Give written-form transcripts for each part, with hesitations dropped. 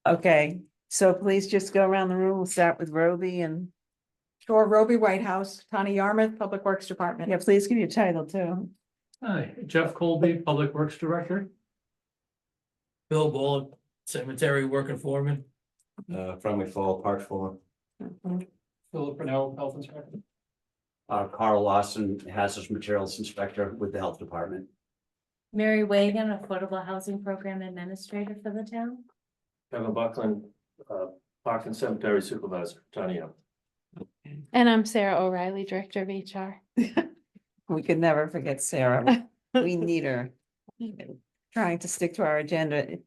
Okay, so please just go around the room. We'll start with Roby and, Sure, Roby Whitehouse, County Yarmouth, Public Works Department. yeah, please give your title too. Hi, Jeff Colby, Public Works Director. Bill Bullock, Cemetery Working Foreman. Friendly Fall Park Forum. Philip Purnell, Health Inspector. Carl Lawson, Hazardous Materials Inspector with the Health Department. Mary Wagon, Affordable Housing Program Administrator for the town. Kevin Buckland, Park and Cemetery Supervisor, Tony. And I'm Sarah O'Reilly, Director of HR. We could never forget Sarah. We need her. Trying to stick to our agenda.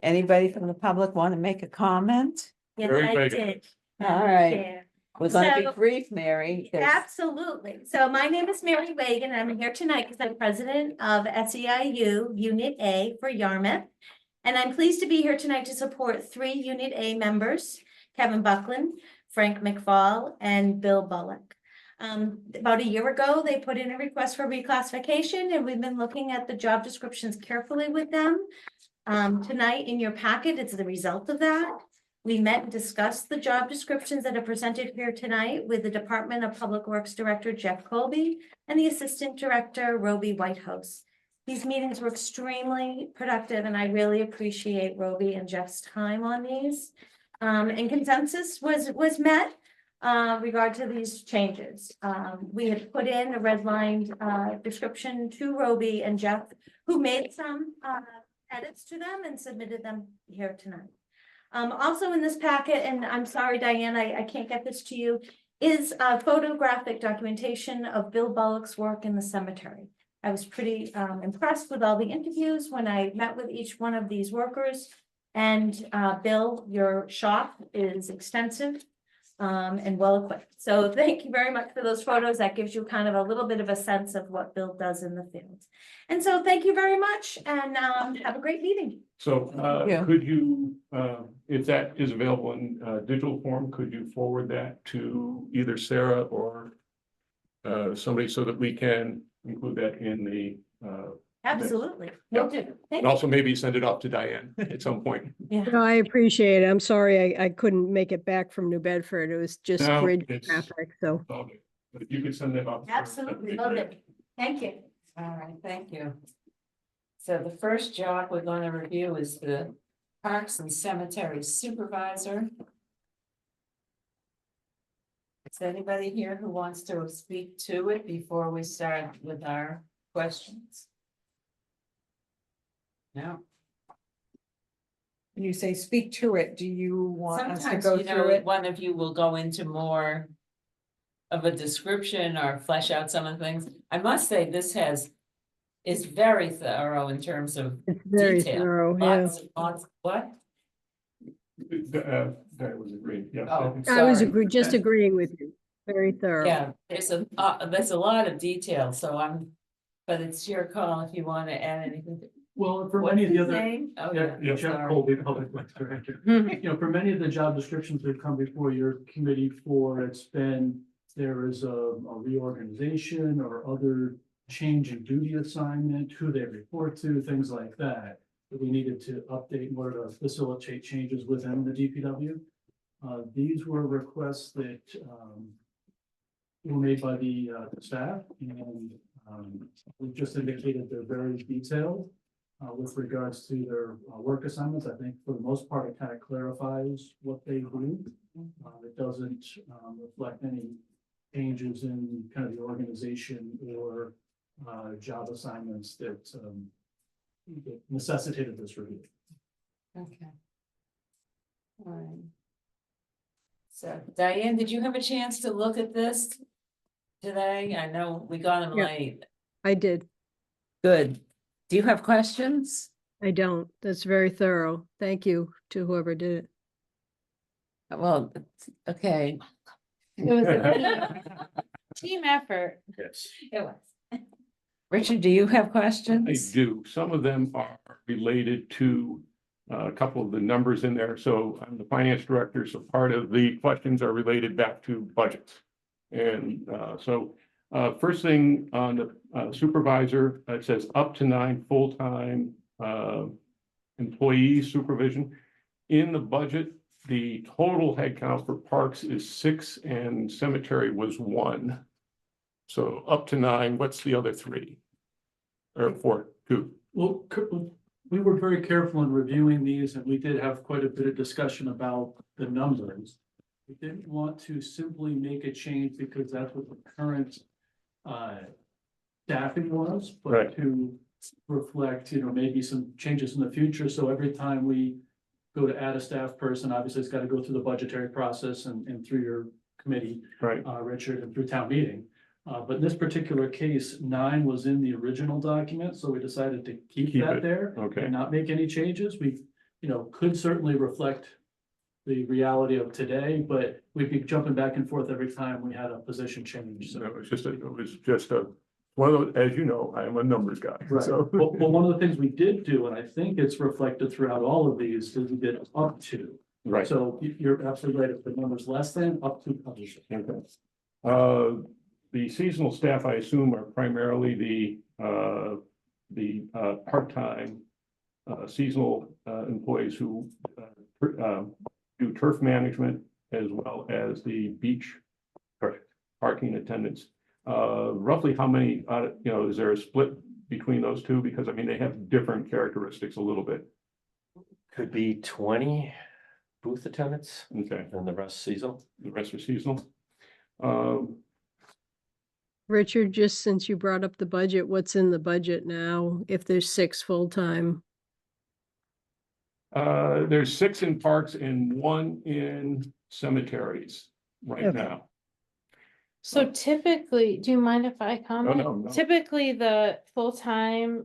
Anybody from the public want to make a comment? Yes, Mary I Wagon. did. All right. Chair. We're gonna be So- brief, Mary. There's- Absolutely. So my name is Mary Wagon, and I'm here tonight because I'm president of SEIU Unit A for Yarmouth. And I'm pleased to be here tonight to support 3 Unit A members, Kevin Buckland, Frank McFall, and Bill Bullock. About a year ago, they put in a request for reclassification, and we've been looking at the job descriptions carefully with them. Tonight in your packet, it's the result of that. We met and discussed the job descriptions that are presented here tonight with the Department of Public Works Director Jeff Colby and the Assistant Director Roby Whitehouse. These meetings were extremely productive, and I really appreciate Roby and Jeff's time on these. And consensus was met regard to these changes. We had put in a redlined description to Roby and Jeff, who made some edits to them and submitted them here tonight. Also in this packet, and I'm sorry, Diane, I can't get this to you, is photographic documentation of Bill Bullock's work in the cemetery. I was pretty impressed with all the interviews when I met with each one of these workers. And Bill, your shop is extensive and well equipped. So thank you very much for those photos. That gives you kind of a little bit of a sense of what Bill does in the field. And so thank you very much, and have a great meeting. So Yeah. could you, if that is available in digital form, could you forward that to either Sarah or somebody so that we can include that in the, Absolutely. Yeah. Will do. Thank and you. also maybe send it off to Diane at some point. Yeah. No, I appreciate it. I'm sorry I couldn't make it back from New Bedford. It was just No, bridge it's- traffic, so. Okay. But if you could send that off. Absolutely. Love it. Thank you. All right, thank you. So the first job we're gonna review is the Parks and Cemetery Supervisor. Is there anybody here who wants to speak to it before we start with our questions? No, When you say speak to it, do you want us to sometimes, go you through know, it? one of you will go into more of a description or flesh out some of the things. I must say, is very thorough in terms of It's very detail. thorough, yeah. Lots, what? That was agreed, yeah. Oh, I was sorry. just agreeing with you. Very thorough. Yeah, there's a lot of detail, so but it's your call if you want to add anything. Well, for What's many of the his other, name? Oh, yeah, Jeff sorry. Colby, Public Works Director. You know, for many of the job descriptions that come before your committee for, there is a reorganization or other change in duty assignment, who they report to, things like that, that we needed to update in order to facilitate changes within the DPW. These were requests that were made by the staff, and we just indicated they're very detailed with regards to their work assignments. I think for the most part, it kind of clarifies what they do. It doesn't reflect any changes in kind of the organization or job assignments that necessitated this review. Okay. All right. So Diane, did you have a chance to look at this today? I know we got them Yeah. late. I did. Good. Do you have questions? I don't. That's very thorough. Thank you to whoever did it. Well, okay. It was a team effort. Yes. It was. Richard, do you have I questions? do. Some of them are related to a couple of the numbers in there. So I'm the finance director, so part of the questions are related back to budgets. And first thing on the supervisor, it says up to 9 full-time employee supervision. in the budget, the total headcount for parks is 6 and cemetery was 1. So up to 9, what's the other 3? Or 4, 2? Well, we were very careful in reviewing these and we did have quite a bit of discussion about the numbers. We didn't want to simply make a change because that's what the current staffing was, but Right. to reflect, maybe some changes in the future. So every time we go to add a staff person, obviously it's got to go through the budgetary process and through your committee, Right, Richard, and through town meeting. But in this particular case, 9 was in the original document, so we decided to keep Keep that it, there. okay. And not make any changes. We, could certainly reflect the reality of today, but we'd be jumping back and forth every time we had a position change, so so. it was just a, one of those, as you know, I am a numbers guy, Right, so. well, one of the things we did do, and I think it's reflected throughout all of these, is we did up to. Right. So you're absolutely right, if the number's less than, up to publish. Okay. The seasonal staff, I assume, are primarily the part-time seasonal employees who do turf management as well as the beach parking attendants. Roughly how many, is there a split between those two? Because I mean, they have different characteristics a little bit. Could be 20 booth attendants Okay, and the rest seasonal. the rest are seasonal. Richard, just since you brought up the budget, what's in the budget now? If there's 6 full-time, There's 6 in parks and 1 in cemeteries right Okay. now. So typically, do you mind if I comment? no. Typically, the full-time,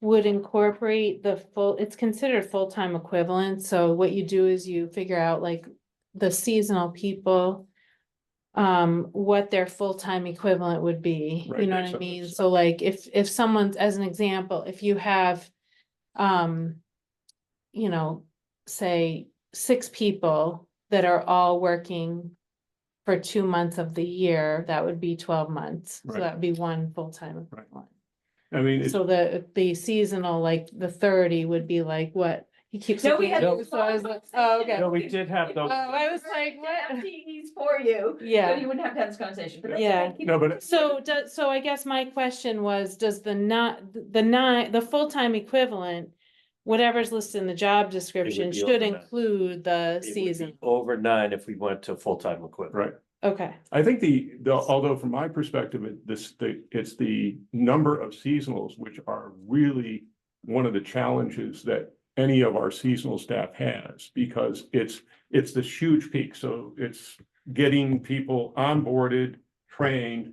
would incorporate it's considered full-time equivalent. So what you do is you figure out like the seasonal people, what their full-time equivalent would be, Right, you know makes what I mean? sense. So like if someone's, as an example, if you have, say 6 people that are all working for 2 months of the year, that would be 12 months. So Right. that would be 1 full-time Right. equivalent. I mean, it's, So the seasonal, like the 30 would be like what? He keeps. No, we looking at had me, so I was like, oh, okay. No, we did have Oh, those. I was like, what? He's for you. So Yeah. you wouldn't have to have this conversation, but that's Yeah. okay. Keep- no, but So I guess my question was, does the full-time equivalent, whatever's listed in the job description be should over that. include the It would be season? over 9 if we went to full-time equivalent. right. Okay, I think although from my perspective, it's the number of seasonals, which are really one of the challenges that any of our seasonal staff has, because it's this huge peak. So it's getting people onboarded, trained,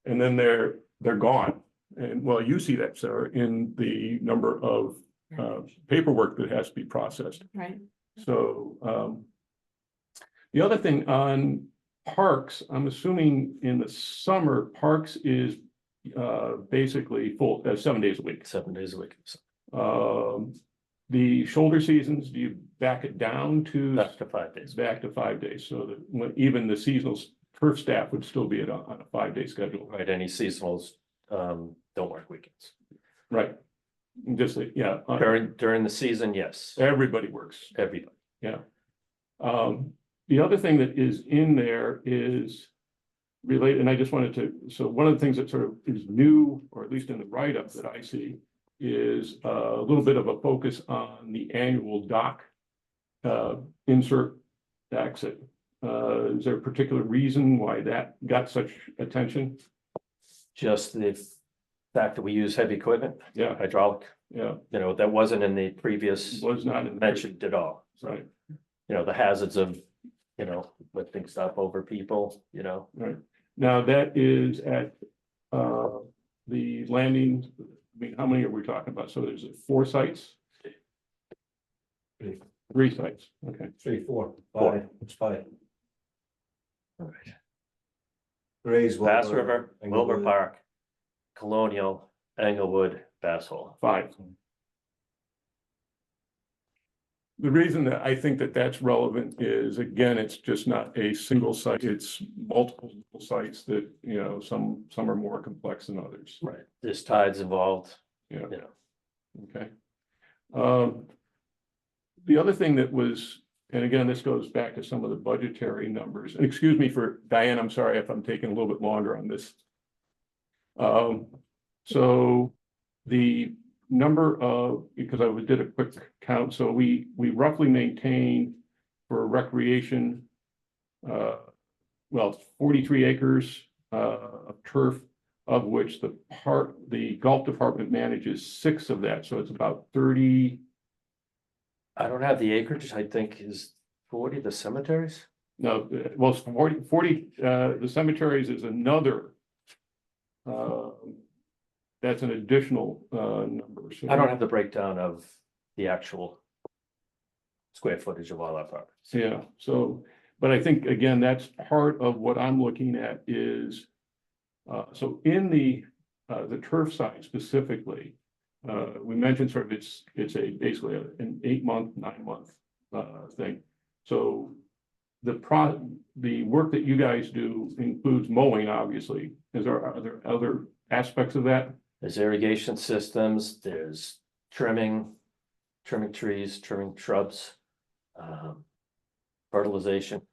and then they're gone. And well, you see that, Sarah, in the number of paperwork that has to be processed. right. So the other thing on parks, I'm assuming in the summer, parks is basically full, 7 days a week. 7 days a week. The shoulder seasons, do you back it down to? Back to 5 days. Back to 5 days, so that even the seasonal turf staff would still be on a 5-day schedule. Right, any seasonals don't work weekends. Right. Just, yeah, During the season, yes, everybody works. everybody. Yeah. The other thing that is in there is related, and I just wanted to, so one of the things that sort of is new, or at least in the write-up that I see, is a little bit of a focus on the annual dock insert exit. Is there a particular reason why that got such attention? Just the fact that we use heavy equipment, Yeah, hydraulic, yeah, that wasn't in the previous was not in the mentioned at all. Right, The hazards of, lifting stuff over people, right. Now that is at the landing, I mean, how many are we talking about? So there's 4 sites? 3 sites, okay. 3, 4, 4. 5, it's 5. All right. Grays, Bass Wilbur, River, Wilbur Englewood. Park, Colonial, Englewood, Bass Hole. 5. The reason that I think that that's relevant is, again, it's just not a single site, it's multiple sites that, some are more complex than others. Right. There's tides involved, Yeah, you know. okay. the other thing that was, and again, this goes back to some of the budgetary numbers, and excuse me for Diane, I'm sorry if I'm taking a little bit longer on this. So the number of, because I did a quick count, so we roughly maintain for recreation, well, 43 acres of turf, of which the golf department manages 6 of that, so it's about 30. I don't have the acreage, I think is 40 the cemeteries. No, well, it's 40, the cemeteries is another. That's an additional number. So I don't have the breakdown of the actual square footage of all our properties. Yeah, so, but I think, again, that's part of what I'm looking at is, so in the turf side specifically, we mentioned sort of it's basically an 8-month, 9-month thing. So the work that you guys do includes mowing, obviously. Are there other aspects of that? There's irrigation systems, there's trimming trees, trimming shrubs, fertilization.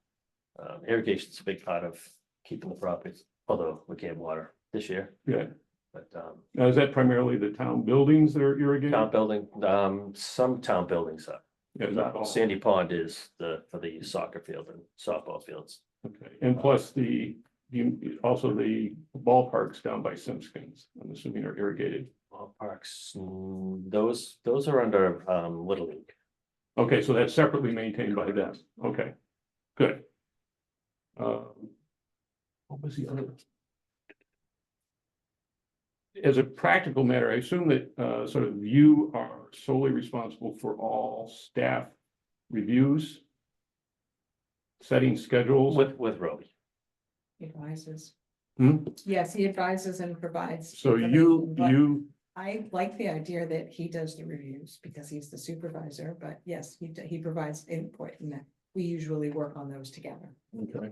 Irrigation's a big part of keeping the properties, although we can't water this year, Yeah. but, Now, is that primarily the town buildings that are irrigated? town building, some town buildings are. Yeah, not all. Sandy Pond is for the soccer field and softball fields. Okay, and plus also the ballparks down by Simpkins, I'm assuming are irrigated. Ballparks, those are under, Little League. Okay, so that's separately maintained by them. Okay, good. What was the other? As a practical matter, I assume that sort of you are solely responsible for all staff reviews, setting schedules. With Roby. He advises. Hmm? Yes, he advises and provides. So information, but you, I like the idea that he does the reviews because he's the supervisor, but yes, he provides input and that we usually work on those together. okay.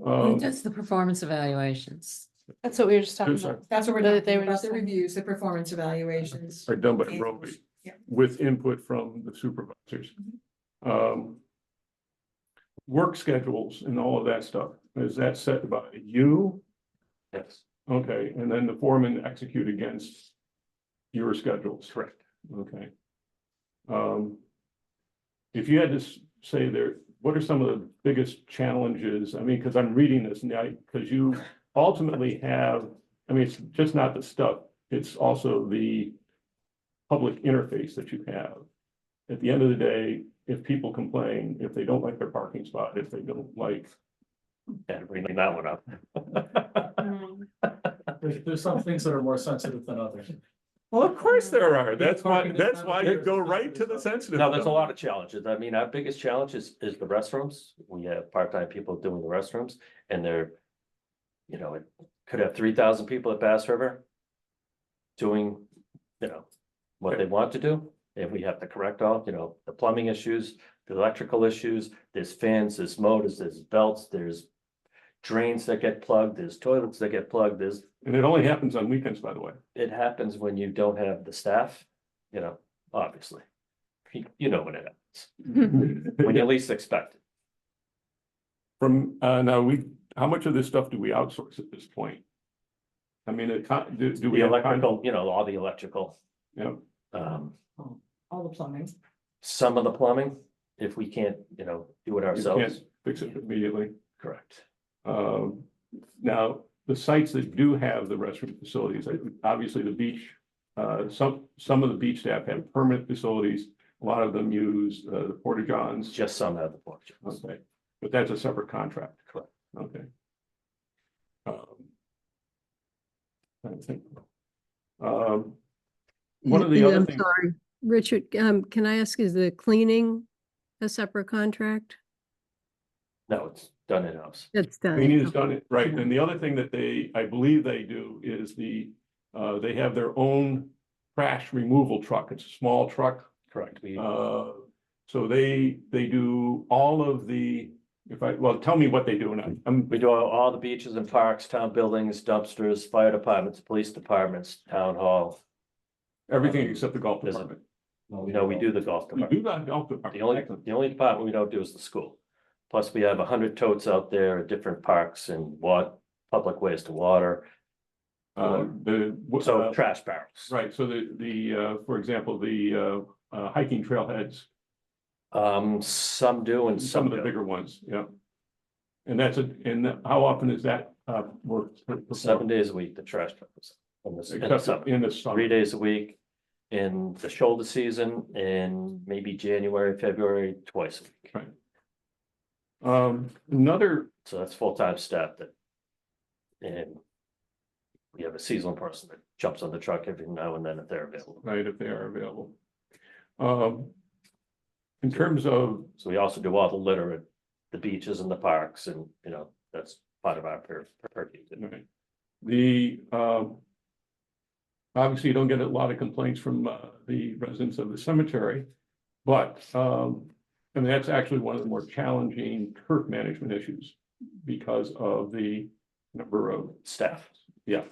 Who does the performance evaluations? That's what we were just talking Sorry. about. That's what we're They talking were about, just the saying. reviews, the performance evaluations. Are done by and- Roby Yeah. with input from the supervisors. Work schedules and all of that stuff, is that set by you? Yes. Okay, and then the foreman execute against your schedules? Correct. Okay. If you had to say there, what are some of the biggest challenges? I mean, because I'm reading this now, because you ultimately have, I mean, it's just not the stuff, it's also the public interface that you have. At the end of the day, if people complain, if they don't like their parking spot, if they don't like, And bringing that one up. There's some things that are more sensitive than others. well, of course there are. That's why, Parking is that's not why a you big- go right to the sensitive. No, there's a stuff. lot of challenges. I mean, our biggest challenge is the restrooms. We have part-time people doing the restrooms and they're, it could have 3,000 people at Bass River doing, what they want to do. And we have to correct all, the plumbing issues, the electrical issues, there's fans, there's motors, there's belts, there's drains that get plugged, there's toilets that get plugged, And it only happens on weekends, by the way. it happens when you don't have the staff, obviously. You know when it happens, when you least expect it. From, now how much of this stuff do we outsource at this point? I mean, do we The have? electrical, all the electrical, Yeah, All the plumbing. some of the plumbing, if we can't, do it you ourselves. can't fix it immediately. Correct. Now, the sites that do have the restroom facilities, obviously the beach, some of the beach staff have permanent facilities. A lot of them use the porta johns. Just some have the porch. Okay, but that's a separate contract. Correct. Okay. I think. One of the other I'm things, sorry, Richard, can I ask, is the cleaning a separate contract? No, it's done in-house. It's done. cleaning is done, right, and the other thing that I believe they do is they have their own trash removal truck. It's a small truck. Correct. We, So they do all of the, tell me what they do now. we do all the beaches and parks, town buildings, dumpsters, fire departments, police departments, town hall. Everything except the golf There's a- department. No, we do the golf We department. do not golf department. The only department we don't do is the school. Plus, we have 100 totes out there at different parks and public ways to water, so trash barrels. Right, so for example, the hiking trailheads, Some do and some of the don't. bigger ones, yeah. And and how often is that work? 7 days a week, the trash trucks. In the summer. In the summer. 3 days a week in the shoulder season and maybe January, February, twice a week. Another, So that's full-time staff that. And we have a seasonal person that jumps on the truck every now and then if they're available. right, if they are available. In terms of, So we also do all the litter at the beaches and the parks and, that's part of our purview. right, obviously you don't get a lot of complaints from the residents of the cemetery, but and that's actually one of the more challenging turf management issues because of the number of Staff. yeah.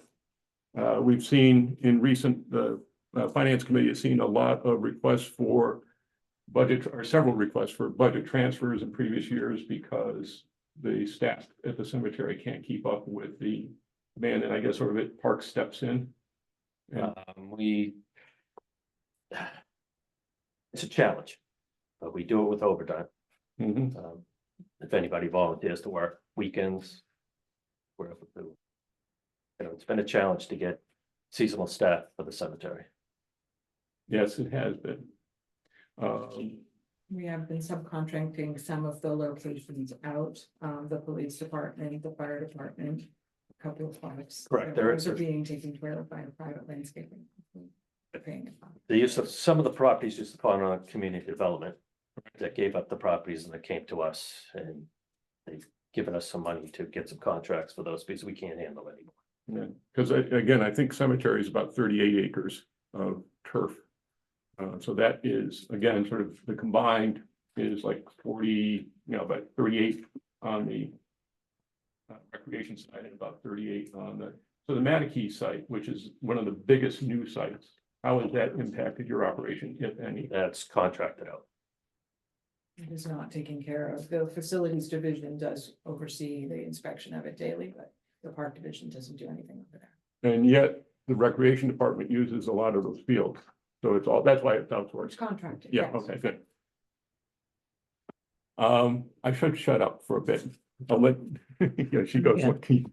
We've seen in recent, the Finance Committee has seen a lot of requests for budget, or several requests for budget transfers in previous years because the staff at the cemetery can't keep up with the demand, and I guess sort of it Park steps in. Yeah. It's a challenge, but we do it with overtime. Mhm. If anybody volunteers to work weekends. We're able to. It's been a challenge to get seasonal staff for the cemetery. Yes, it has been. We have been subcontracting some of the locations out, the police department, the fire department, a couple of parks. Correct, Those are being taken care of by a private landscaping. company. They're paying it off. The use of some of the properties used upon on community development. That gave up the properties and they came to us and they've given us some money to get some contracts for those because we can't handle anymore. Yeah, because again, I think cemetery is about 38 acres of turf. So that is, again, sort of the combined is like 40, about 38 on the recreation side and about 38 on so the Matakee site, which is one of the biggest new sites. How has that impacted your operation, if any? That's contracted out. It is not taken care of. The facilities division does oversee the inspection of it daily, but the park division doesn't do anything over there. And yet the recreation department uses a lot of those fields. So it's all, that's why it's It's outsourced. contracted. Yeah, yes. okay, good. I should shut up for a bit. I'll let, yeah, she goes, Yeah. looking.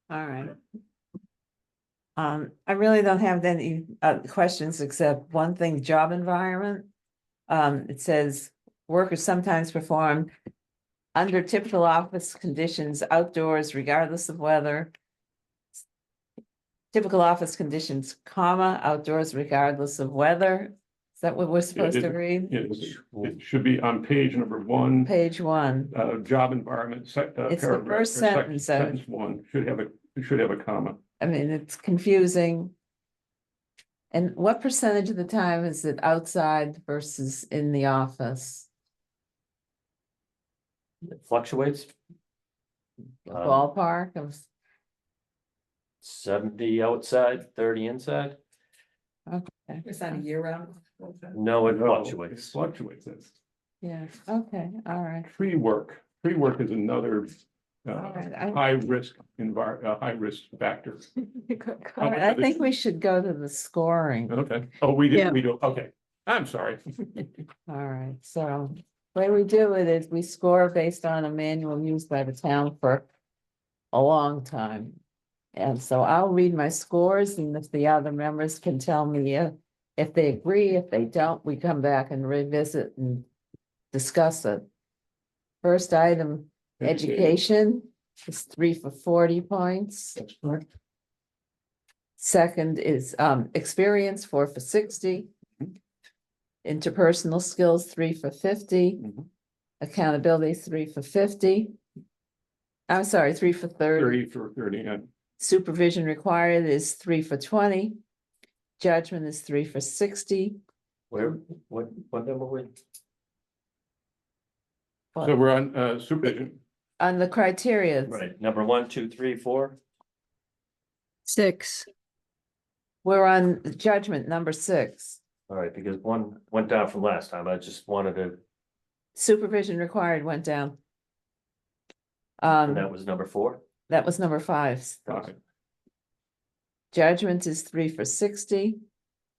All right. I really don't have any questions except one thing, job environment. It says work is sometimes performed under typical office conditions outdoors regardless of weather. Typical office conditions, comma, outdoors regardless of weather. Is that what we're supposed to read? It should be on page number 1, Page 1. job environment. It's the paragraph, first or sec- sentence of it. Sentence 1 should have a comma. I mean, it's confusing. And what percentage of the time is it outside versus in the office? It fluctuates. Ballpark of, 70 outside, 30 inside. Is that a year round? No, it No, fluctuates. It fluctuates. It's yeah, okay, all right. tree work. Tree work is another All right, I- high risk high risk factor. All right, I think we should go to the scoring. Okay. Oh, Yeah. we do. Okay. I'm sorry. All right, so the way we do it is we score based on a manual used by the town for a long time. And so I'll read my scores and if the other members can tell me if they agree, if they don't, we come back and revisit and discuss it. First item, education is 3 for 40 points. That's correct. Second is experience, 4 for 60. Interpersonal skills, 3 for 50. Mhm. Accountability, 3 for 50. I'm sorry, 3 for 30. 30 for 30. Yeah. Supervision required is 3 for 20. Judgment is 3 for 60. What number we? So we're on supervision. On the criteria, Right, number 1, 2, 3, 4. 6, we're on judgment number 6. All right, because one went down from last time. I just wanted to, Supervision required went down. and that was number 4. That was number 5. Right. Judgment is 3 for 60.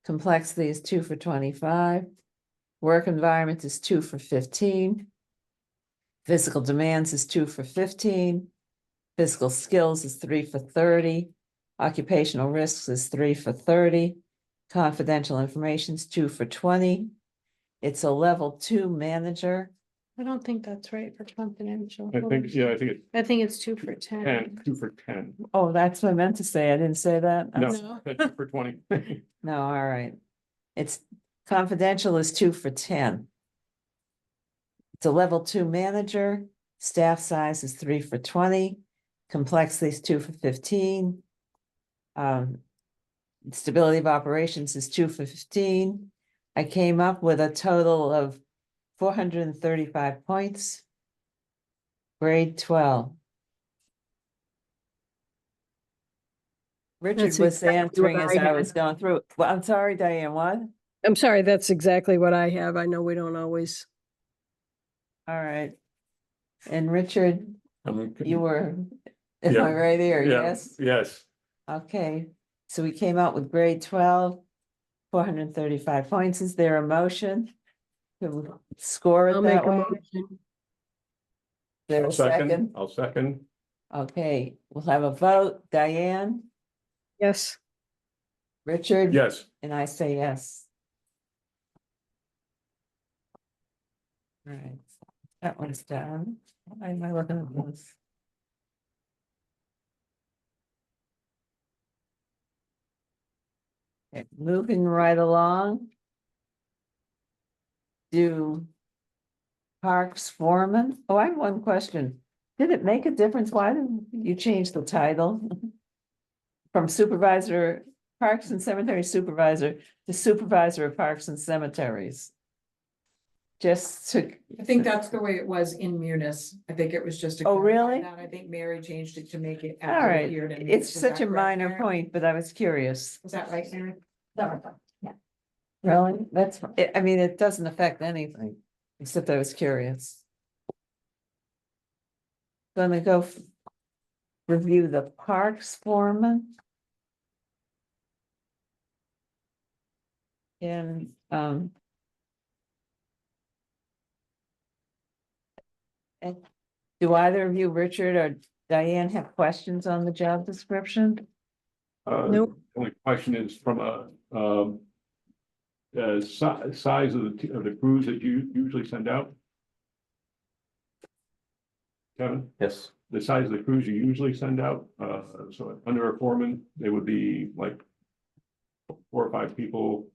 Complexity is 2 for 25. Work environment is 2 for 15. Physical demands is 2 for 15. Physical skills is 3 for 30. Occupational risks is 3 for 30. Confidential information is 2 for 20. It's a level 2 manager. I don't think that's right for confidential. I Hold think, on. yeah, I think it's I think it's 2 for 10, 10. 2 for 10. Oh, that's what I meant to say. I didn't say that. No, No. that's 2 for 20. No, all right. It's confidential is 2 for 10. It's a level 2 manager. Staff size is 3 for 20. Complexity is 2 for 15. Stability of operations is 2 for 15. I came up with a total of 435 points. Grade 12. Richard That's was exactly answering what as I I was going through. Well, I'm sorry, Diane, what? I'm sorry, that's exactly what I have. I know we don't always. All right. And Richard, you were, am Yeah. I right here? Yeah, Yes? yes. Okay, so we came out with grade 12, 435 points. Is there a motion to score I'll it make that a way? motion. There a second? I'll second. Okay, we'll have a vote. Diane, Yes, Richard? Yes. And I say yes. All right, that one's done. Why am I looking at this? Okay, moving right along. Do Parks Foreman, oh, I have one question. Did it make a difference? Why didn't you change the title? From supervisor, Parks and Cemetery Supervisor to Supervisor of Parks and Cemeteries? Just to. I think that's the way it was in Munis. I think it was just. to Oh, clarify really? that. I think Mary changed it to make it. All right, adhere to it's Munis. Was such that a correct, minor Mary? point, but I was curious. Was that right, Mary? Really? That's, I mean, it doesn't affect anything, except I was curious. Gonna go review the Parks Foreman. And, and do either of you, Richard or Diane, have questions on the job description? Nope. Only question is from size of the crews that you usually send out? Kevin, Yes. the size of the crews you usually send out, so under a foreman, they would be like 4 or 5 people.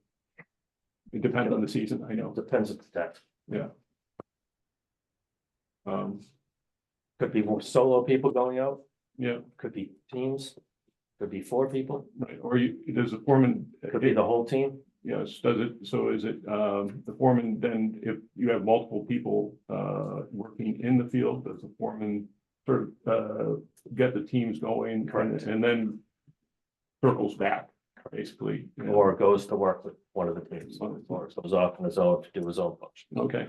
It depends on the season, I know, Depends on the tax. yeah. Could be more solo people going out, Yeah, could be teams, could be 4 people, right, or does the foreman? could be the whole team. Yes, does it, so is it, the foreman, then if you have multiple people, working in the field, does the foreman sort of, get the teams going? Correct. And then circles back, basically. you know? Or goes to work with one of the teams, or goes off on his own to do his own function. Okay,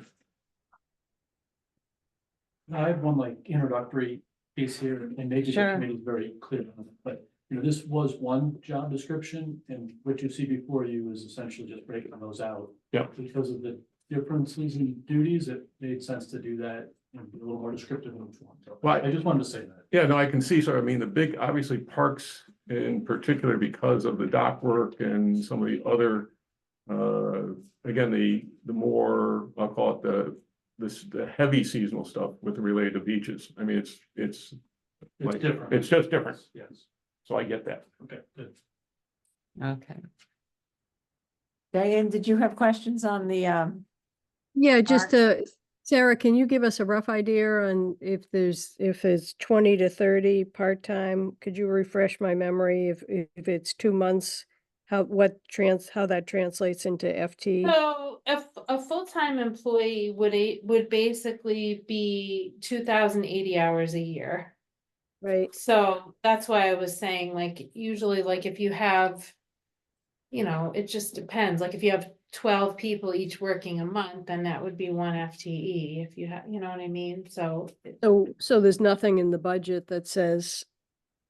I have one like introductory piece here, and maybe the Sure. committee is very clear on it, but, you know, this was one job description, and what you see before you is essentially just breaking those out. Yeah. Because of the differences in duties, it made sense to do that and be a little more descriptive in each one. So Right. I just wanted to say that. yeah, no, I can see, so I mean, the big, obviously parks in particular because of the dock work and some of the other. Again, the more, I'll call it the heavy seasonal stuff with related to beaches. I mean, it's It's like, different. it's just different, Yes. so I get that. Okay, good. Okay. Diane, did you have questions on the, yeah, just Parks. Sarah, can you give us a rough idea on if it's 20 to 30 part-time? Could you refresh my memory if it's 2 months? How that translates into FT? So a full-time employee would basically be 2,080 hours a year. Right, So that's why I was saying, like, usually, like, if you have, it just depends, like, if you have 12 people each working a month, then that would be one FTE if you have, you know what I mean? So So there's nothing in the budget that says.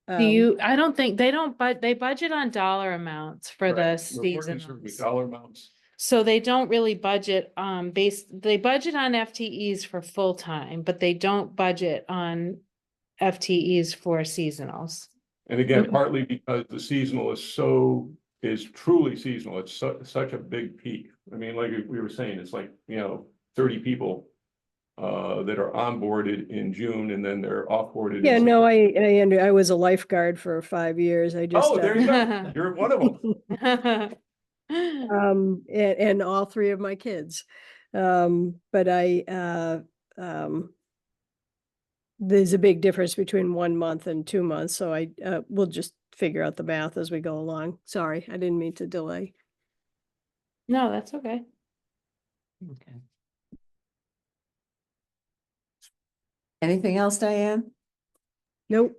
do you, I don't think, they don't, but they budget on dollar amounts for the Right. We're working through with seasonals. dollar amounts. So they don't really budget, they budget on FTEs for full-time, but they don't budget on FTEs for seasonals. And again, partly because the seasonal is truly seasonal. It's such a big peak. I mean, like we were saying, it's like, 30 people that are onboarded in June and then they're offboarded. in Yeah, no, September. I was a lifeguard for 5 years. I just. Oh, there you go. You're one of them. And all three of my kids. But there's a big difference between 1 month and 2 months, so we'll just figure out the math as we go along. Sorry, I didn't mean to delay. No, that's okay. Okay. Anything else, Diane? Nope.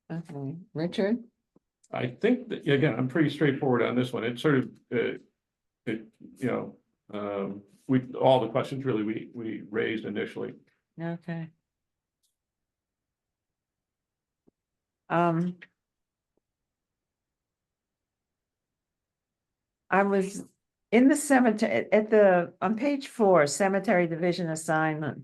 Okay, Richard? I think that, again, I'm pretty straightforward on this one. It's sort of, all the questions really we raised initially. Okay. I was in the cemetery, on page 4, cemetery division assignment.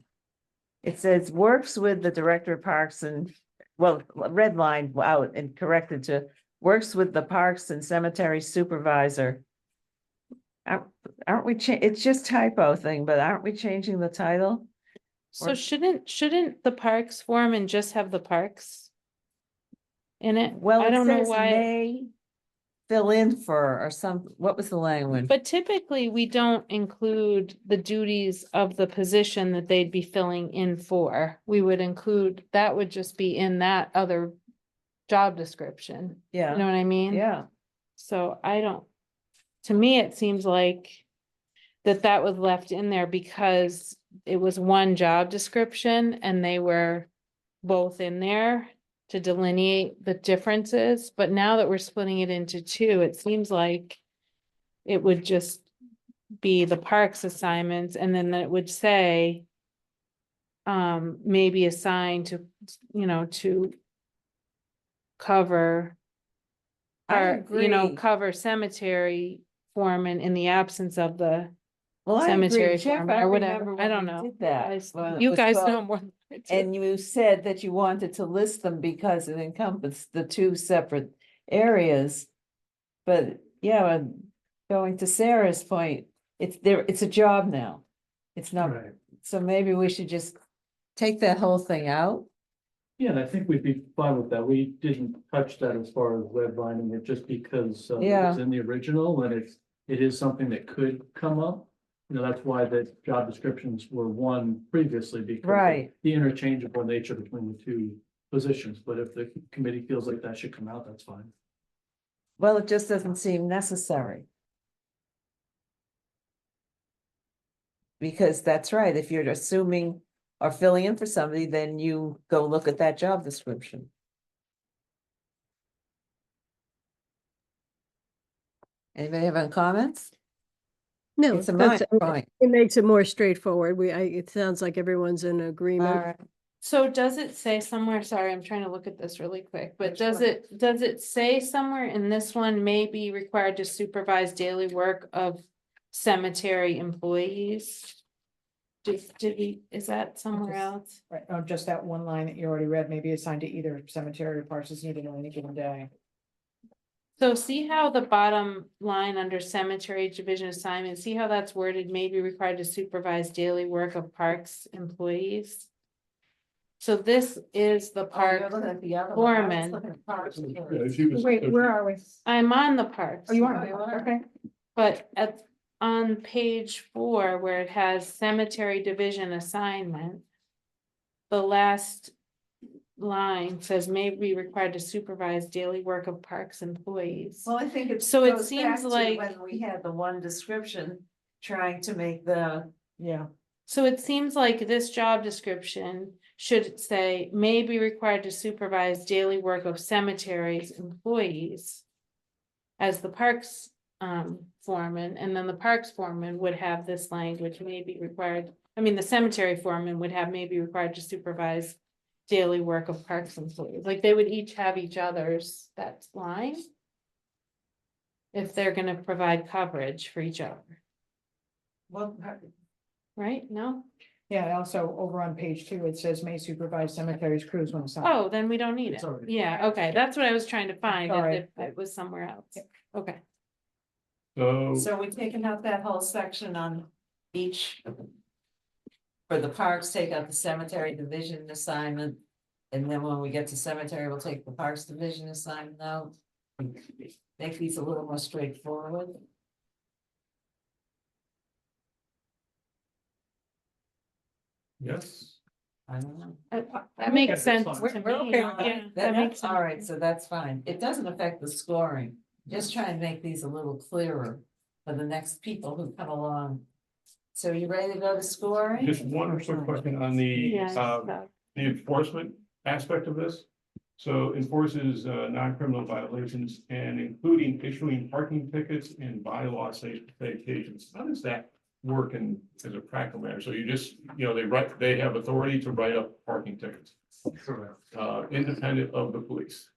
It says works with the director of parks and, well, red line out and corrected to works with the parks and cemetery supervisor. Aren't we, it's just typo thing, but aren't we changing the title? So Or- shouldn't the parks foreman just have the parks in it? Well, I it don't know says why. may fill in for, or some, what was the language? But typically, we don't include the duties of the position that they'd be filling in for. We would include, that would just be in that other job description. You know Yeah, what I mean? yeah, So I don't, to me, it seems like that was left in there because it was one job description and they were both in there to delineate the differences. But now that we're splitting it into 2, it seems like it would just be the parks assignments, and then it would say maybe assigned to, to cover I agree. cover cemetery foreman in the absence of the well, I cemetery agree, Jeff, foreman I or whatever. remember I when don't we know. did that. Guys- when it You was guys 12. know more. than I do. And you said that you wanted to list them because it encompassed the 2 separate areas. But yeah, going to Sarah's point, it's a job now. It's not, Right. so maybe we should just take that whole thing out. Yeah, and I think we'd be fine with that. We didn't touch that as far as redlining it just because it Yeah. was in the original and it is something that could come up. That's why the job descriptions were one previously because of Right. the interchangeable nature between the 2 positions. But if the committee feels like that should come out, that's fine. Well, it just doesn't seem necessary. Because that's right, if you're assuming or filling in for somebody, then you go look at that job description. Anybody have any comments? No, It's a that's, minor point. it makes it more straightforward. It sounds like everyone's in All agreement. right. So does it say somewhere, sorry, I'm trying to look at this really quick, but does it say somewhere in this one may be required to supervise daily work of cemetery employees? Is that somewhere else? Right, oh, just that one line that you already read, maybe assigned to either cemetery or parks as needed on any given day. So see how the bottom line under cemetery division assignment, see how that's worded, may be required to supervise daily work of parks employees? So this is the park, foreman. Wait, where are we? I'm on the parks. Oh, you are, okay. But on page 4, where it has cemetery division assignment, the last line says may be required to supervise daily work of parks employees. Well, I think it's. So it seems like- When we had the one description, trying to make the. Yeah, So it seems like this job description should say may be required to supervise daily work of cemeteries employees as the parks foreman, and then the parks foreman would have this language may be required. I mean, the cemetery foreman would have may be required to supervise daily work of parks employees, like they would each have each other's, that line. If they're gonna provide coverage for each other, Well, right? No? yeah, also over on page 2, it says may supervise cemeteries crews when assigned. Oh, then we don't need it. It's already- Yeah, okay, that's what I was trying to find, Sorry. if it was somewhere else. Okay. So we're taking out that whole section on each. For the parks, take out the cemetery division assignment. And then when we get to cemetery, we'll take the parks division assignment out. Make these a little more straightforward. Yes. I don't know. That Yeah, makes that's sense fine. to We're me. okay with that. Yeah, that makes sense. All right, so that's fine. It doesn't affect the scoring. Just try and make these a little clearer for the next people who come along. So you ready to go to scoring? Just one quick question on the, Yeah, the enforcement aspect of this. So enforces, non-criminal violations and including issuing parking tickets and bylaw citations. How does that work in, as a practical matter? So you just, they have authority to write up parking tickets, Correct. independent of the police.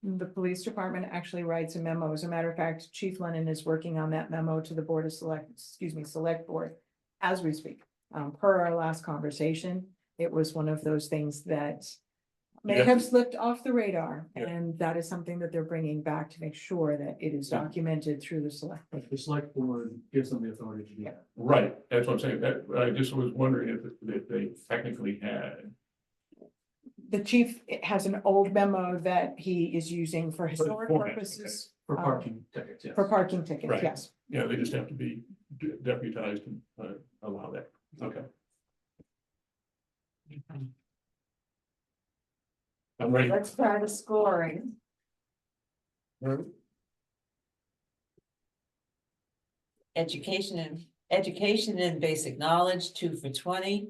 The police department actually writes a memo. As a matter of fact, Chief Lennon is working on that memo to the Board of Select Board as we speak. Per our last conversation, it was one of those things that may Yeah. have slipped off the radar, Yeah. and that is something that they're bringing back to make sure that it is Yeah. documented through the select. But the select board gives them the authority to do that. Right, that's what I'm saying. That, I just was wondering if they technically had. The chief has an old memo that he is using for historic format, purposes. For um, parking tickets, yes. For parking tickets, Right. yes. Yeah, they just have to be deputized and allow that. Okay. I'm ready. Let's try the scoring. Education and basic knowledge, 2 for 20.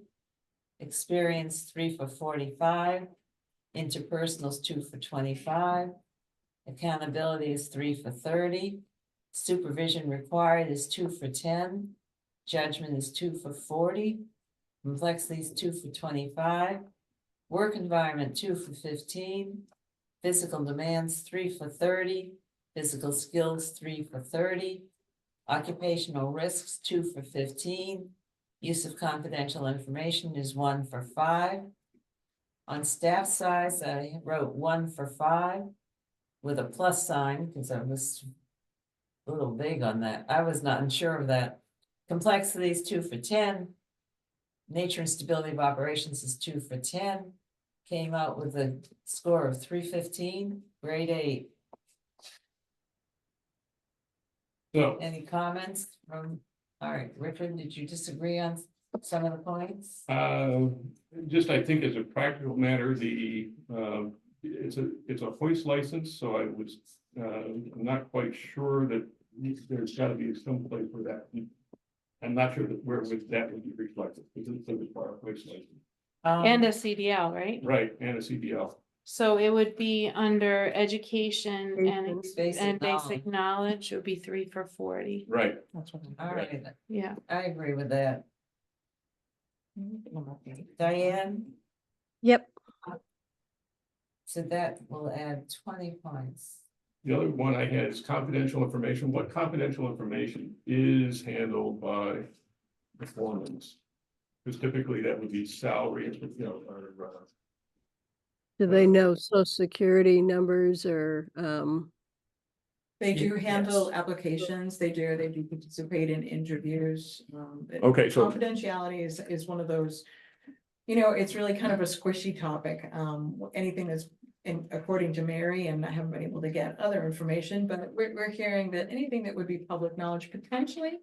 Experience, 3 for 45. Interpersonals, 2 for 25. Accountability is 3 for 30. Supervision required is 2 for 10. Judgment is 2 for 40. Complexity is 2 for 25. Work environment, 2 for 15. Physical demands, 3 for 30. Physical skills, 3 for 30. Occupational risks, 2 for 15. Use of confidential information is 1 for 5. On staff size, I wrote 1 for 5 with a plus sign because I was a little big on that. I was not unsure of that. Complexity is 2 for 10. Nature and stability of operations is 2 for 10. Came out with a score of 315, grade 8. So, Any comments from, all right, Richard, did you disagree on some of the points? just I think as a practical matter, it's a hoist license, so I was, I'm not quite sure that there's gotta be some place where that. I'm not sure that that would be reflected, because it's part of hoist license. And a CDL, right? Right, and a CDL. So it would be under education and, Basic basic knowledge, it would be 3 for 40. Right, That's what I'm. All right, Yeah. I agree with that. Diane, Yep, so that will add 20 points. the other one I had is confidential information. What confidential information is handled by the foremen? Because typically that would be salary, or, do they know social security numbers or, They do Yes. handle applications, they do participate in interviews. Okay, so- Confidentiality is one of those, it's really kind of a squishy topic. Anything that's according to Mary, and I haven't been able to get other information, but we're hearing that anything that would be public knowledge potentially.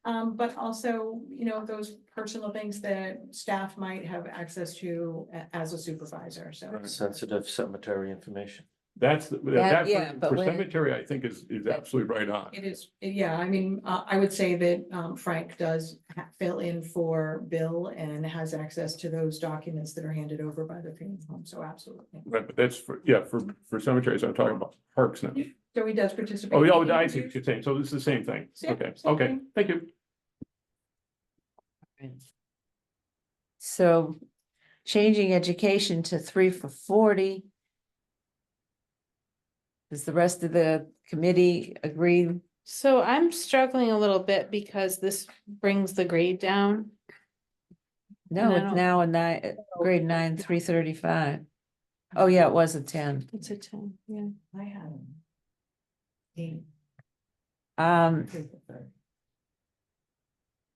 But also, those personal things that staff might have access to as a supervisor, so. Sensitive cemetery information. That's, that, yeah, but for when- cemetery, I think is absolutely right on. It is, yeah, I mean, I would say that Frank does fill in for Bill and has access to those documents that are handed over by the funeral home, so absolutely. Right, but that's for, yeah, for cemeteries, I'm talking about parks now. So he does participate. Oh, in yeah, the I see what interviews. you're saying. So this is the same thing. Yeah, Okay, same okay, thing. thank you. So changing education to 3 for 40. Does the rest of the committee agree? So I'm struggling a little bit because this brings the grade down. No, And I it's don't- now a grade 9, 335. Oh, yeah, it was a 10. It's a 10, yeah. I had him. Eight.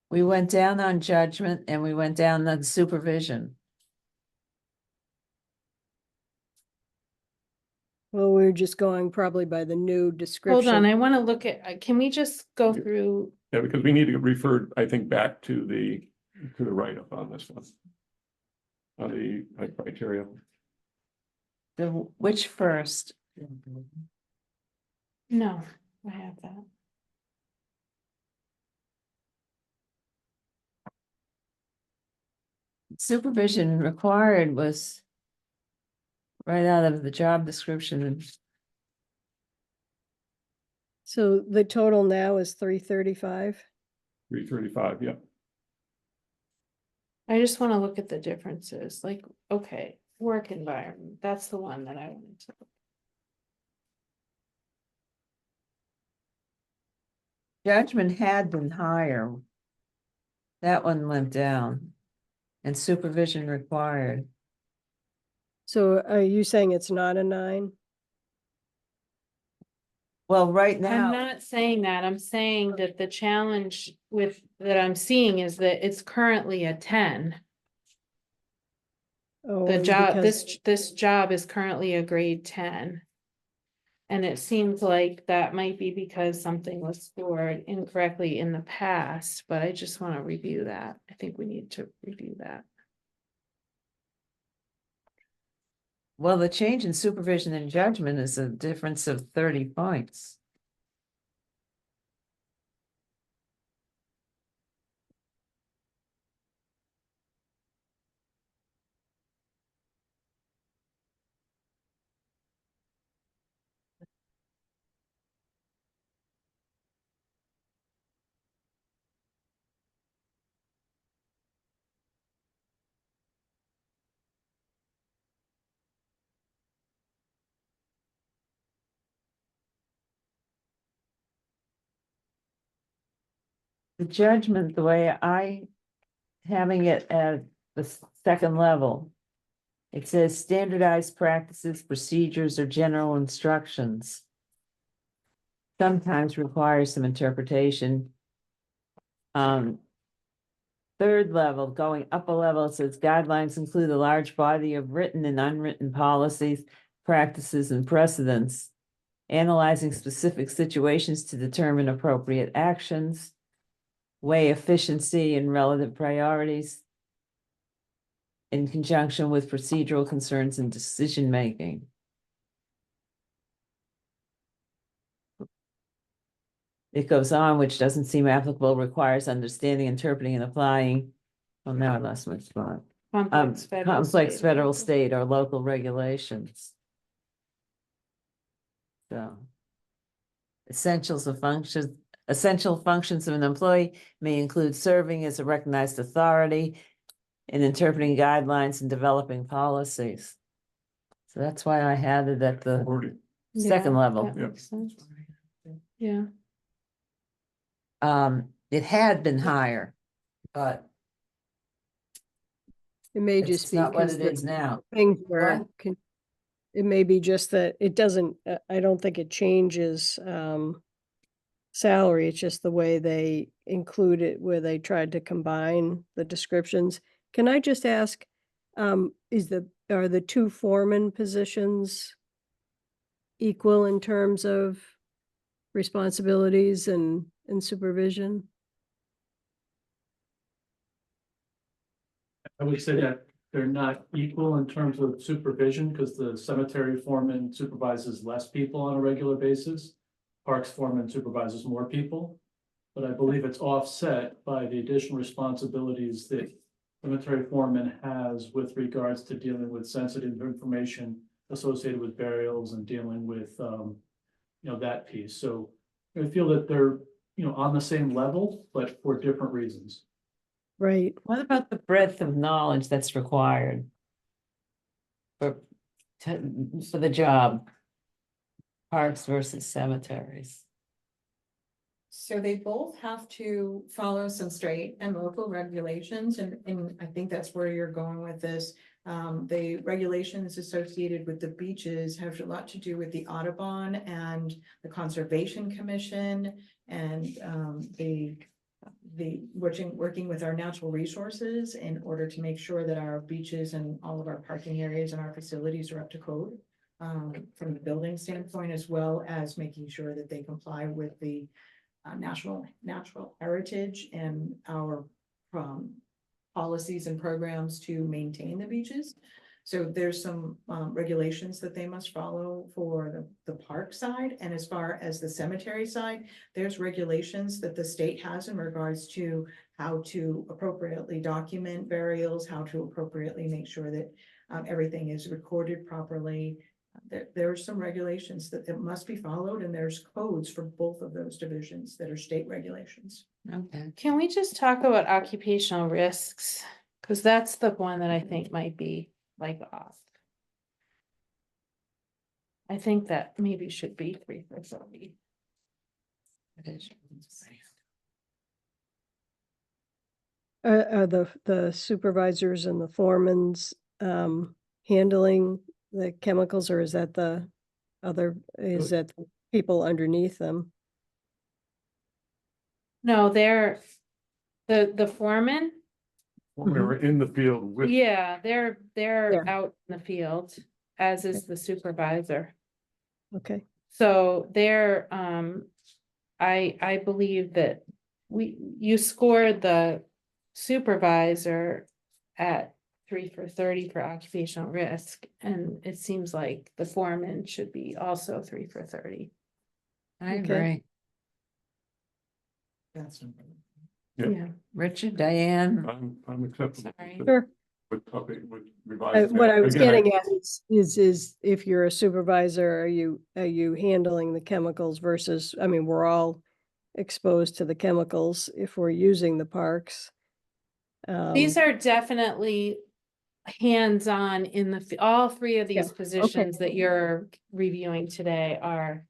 We went down on judgment and we went down on supervision. Well, we're just going probably by the new description. Hold on, I want to look at, can we just go through? Yeah, because we need to refer, I think, back to the write-up on this one. On the criteria. Which first? No, I have that. Supervision required was right out of the job description. So the total now is 335. 335, yeah. I just want to look at the differences, like, okay, work environment, that's the one that I wanted to. Judgment had been higher. That one went down. And supervision required. So are you saying it's not a 9? Well, right I'm now, not saying that, I'm saying that the challenge that I'm seeing is that it's currently a 10. Oh, The job, because- this job is currently a grade 10. And it seems like that might be because something was scored incorrectly in the past, but I just want to review that. I think we need to review that. well, the change in supervision and judgment is a difference of 30 points. The judgment, the way I having it at the second level. It says standardized practices, procedures, or general instructions. Sometimes requires some interpretation. Third level, going up a level, it says guidelines include a large body of written and unwritten policies, practices, and precedents. Analyzing specific situations to determine appropriate actions. Weigh efficiency and relative priorities. In conjunction with procedural concerns and decision-making. It goes on, which doesn't seem applicable, requires understanding, interpreting, and applying. Well, now I lost my spot. Complex Complex federal, local. state, or local regulations. So. Essential functions of an employee may include serving as a recognized authority in interpreting guidelines and developing policies. So that's why I had it at the 40. second Yeah, level. that makes sense. Yeah, It had been higher, but It may it's just be not what because it the is now. things were, What? it may be just that it doesn't, I don't think it changes salary. It's just the way they include it, where they tried to combine the descriptions. Can I just ask, are the 2 foreman positions equal in terms of responsibilities and supervision? I would say that they're not equal in terms of supervision, because the cemetery foreman supervises less people on a regular basis. Parks foreman supervises more people, but I believe it's offset by the additional responsibilities that cemetery foreman has with regards to dealing with sensitive information associated with burials and dealing with, that piece. So I feel that they're, on the same level, but for different reasons. Right. What about the breadth of knowledge that's required? For, for the job? Parks versus cemeteries. So they both have to follow some state and local regulations, and I think that's where you're going with this. The regulations associated with the beaches have a lot to do with the Audubon and the Conservation Commission and the working with our natural resources in order to make sure that our beaches and all of our parking areas and our facilities are up to code. From the building standpoint, as well as making sure that they comply with the natural heritage and our policies and programs to maintain the beaches. So there's some regulations that they must follow for the park side. And as far as the cemetery side, there's regulations that the state has in regards to how to appropriately document burials, how to appropriately make sure that everything is recorded properly. There are some regulations that must be followed, and there's codes for both of those divisions that are state regulations. Okay. Can we just talk about occupational risks? Cause that's the one that I think might be like off. I think that maybe should be 3 for 30. Are the supervisors and the foremans handling the chemicals, or is that the other, is that the people underneath them? No, they're the foreman. We were in the field with. Yeah, they're Yeah. out in the field, as is the supervisor. Okay, So they're, I believe that you scored the supervisor at 3 for 30 for occupational risk, and it seems like the foreman should be also 3 for 30. I Okay. agree. That's Yeah. Yeah, Richard, Diane, I'm acceptable. Sorry. sure. With revised. What I was Again, getting at is if you're a supervisor, are you handling the chemicals versus, I mean, we're all exposed to the chemicals if we're using the parks. these are definitely hands-on in all 3 of these Yeah, positions that you're reviewing today are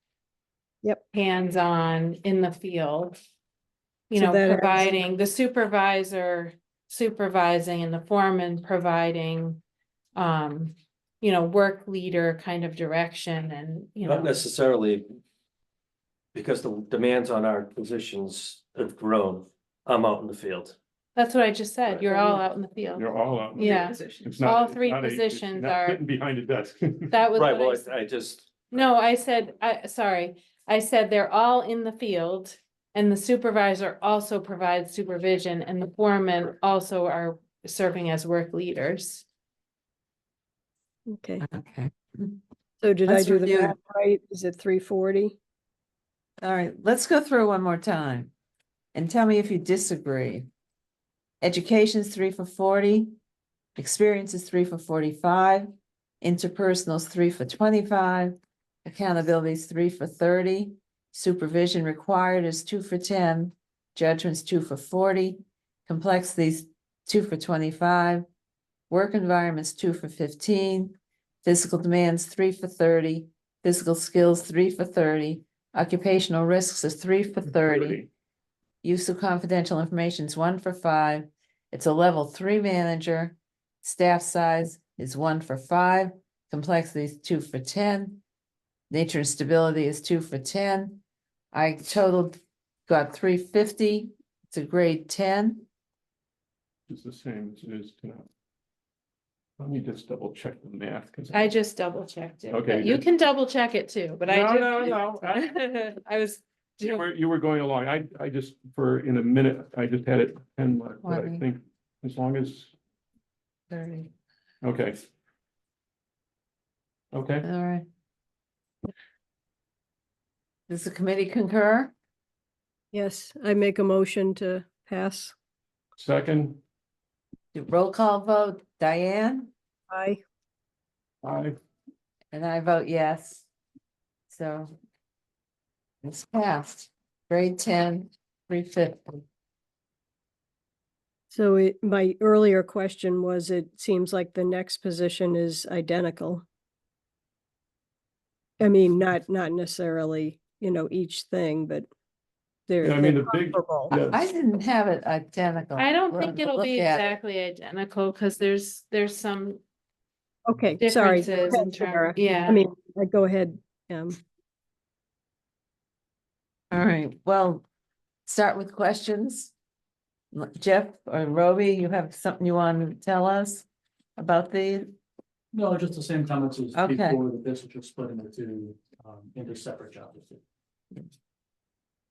Yep. hands-on in the field. You So know, that has- providing the supervisor supervising and the foreman providing, work leader kind of direction and, Not necessarily. Because the demands on our positions have grown, I'm out in the field. that's what I just said. Right. You're all out in the field. You're all out. Yeah. It's not- All it's 3 not a- positions you're not are, Sitting behind a desk. that was Right, what I well, said. I just, No, I said, I said they're all in the field and the supervisor also provides supervision and the foremen also are serving as work leaders. Okay, okay. so did I Let's do the review. math right? Is it 340? All right, let's go through one more time. And tell me if you disagree. Education's 3 for 40. Experience is 3 for 45. Interpersonal's 3 for 25. Accountability is 3 for 30. Supervision required is 2 for 10. Judgment's 2 for 40. Complexity's 2 for 25. Work environment's 2 for 15. Physical demands 3 for 30. Physical skills 3 for 30. Occupational risks is 3 for 30. Use of confidential information is 1 for 5. It's a level 3 manager. Staff size is 1 for 5. Complexity is 2 for 10. Nature and stability is 2 for 10. I totaled, got 350. It's a grade 10. It's the same as it is tonight. Let me just double check the math. 'Cause I just double checked it. Okay, but You good. can double check it too, but I No, just. no. I was. You were going along. I just, in a minute, I just had it 10 mark, but I 20. think as long as 30. Okay. Okay, All right. Does the committee concur? Yes, I make a motion to pass. second, Roll call vote, Diane, Aye. aye, and I vote yes. So it's passed. Grade 10, 350. So my earlier question was, it seems like the next position is identical. I mean, not necessarily, each thing, but Yeah, I mean, they're the big, comparable. yeah, I didn't have it identical. I don't Let think me it'll look be at it. exactly identical, because there's some Okay, sorry. Go differences in ahead, Sarah. terms, yeah. I mean, go ahead. All right, well, start with questions. Jeff or Roby, you have something you want to tell us about the, No, just the same comments as Okay. before, that this is just splitting the two, into separate jobs.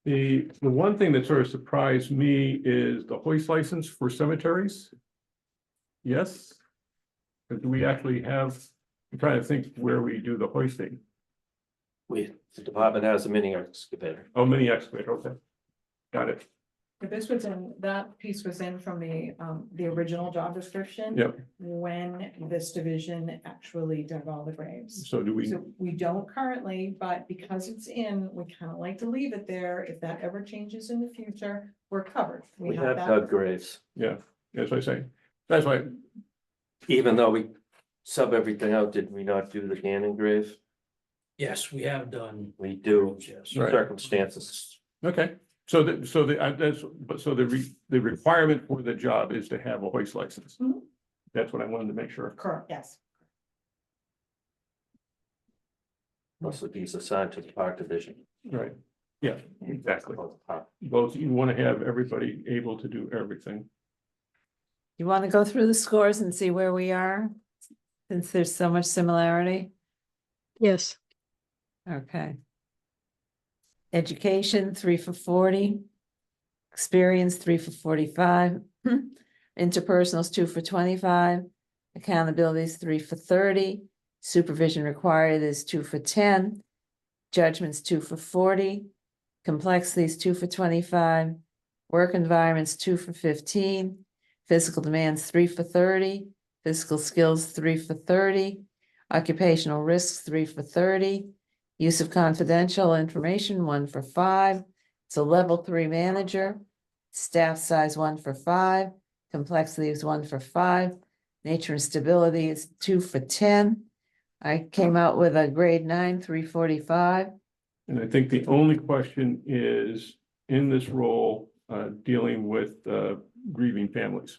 the one thing that sort of surprised me is the hoist license for cemeteries. Yes? But do we actually have, I'm trying to think where we do the hoisting. The department has a mini excavator. Oh, mini excavator, okay. Got it. But this was in, that piece was in from the original job description. Yep. When this division actually dug all the graves. So do we, So we don't currently, but because it's in, we kind of like to leave it there. If that ever changes in the future, we're covered. We have that. dug graves, yeah, that's what I say. That's why, even though we sub everything out, did we not do the Gannon grave? Yes, we have done. We do, Yes. Right. circumstances. okay. So the requirement for the job is to have a hoist license. Mhm. That's what I wanted to make sure. Correct, yes. Mostly he's assigned to the park division. Right, yeah, exactly. Both, you want to have everybody able to do everything. you want to go through the scores and see where we are? Since there's so much similarity? Yes. Okay. Education, 3 for 40. Experience, 3 for 45. Interpersonals, 2 for 25. Accountabilities, 3 for 30. Supervision required is 2 for 10. Judgments, 2 for 40. Complexities, 2 for 25. Work environments, 2 for 15. Physical demands, 3 for 30. Physical skills, 3 for 30. Occupational risks, 3 for 30. Use of confidential information, 1 for 5. It's a level 3 manager. Staff size, 1 for 5. Complexity is 1 for 5. Nature and stability is 2 for 10. I came out with a grade 9, 345. And I think the only question is, in this role, dealing with grieving families.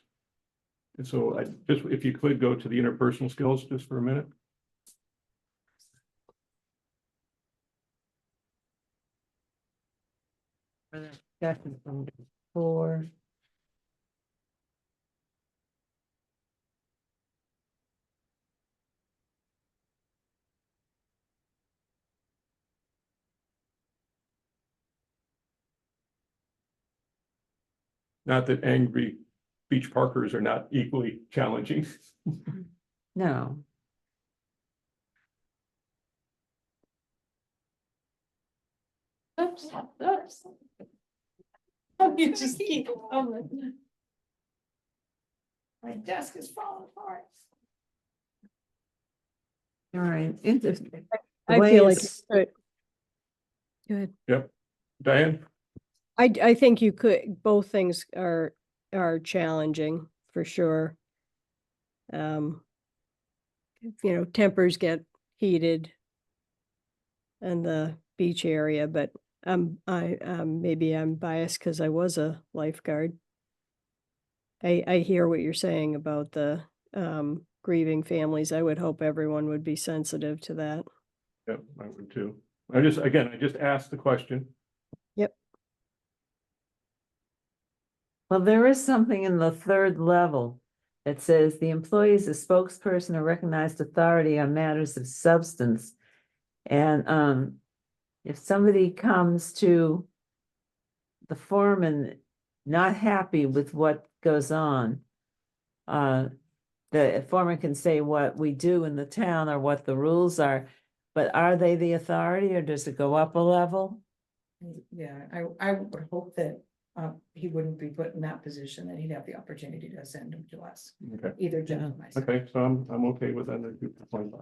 And so I just, if you could go to the interpersonal skills just for a minute. Discussion from 4. Not that angry beach parkers are not equally challenging. No. Oops, oops. You just keep going. My desk is falling apart. All right. I feel like, good. Diane? I think you could, both things are challenging for sure. Tempers get heated in the beach area, but maybe I'm biased because I was a lifeguard. I hear what you're saying about the grieving families. I would hope everyone would be sensitive to that. Yep, I would too. I just asked the question. Yep. Well, there is something in the 3rd level that says the employee is a spokesperson or recognized authority on matters of substance. And if somebody comes to the foreman not happy with what goes on, the foreman can say what we do in the town or what the rules are, but are they the authority or does it go up a level? Yeah, I would hope that he wouldn't be put in that position, that he'd have the opportunity to send him to us, Okay, either Jeff or myself. okay, so I'm okay with that. 2 for 25.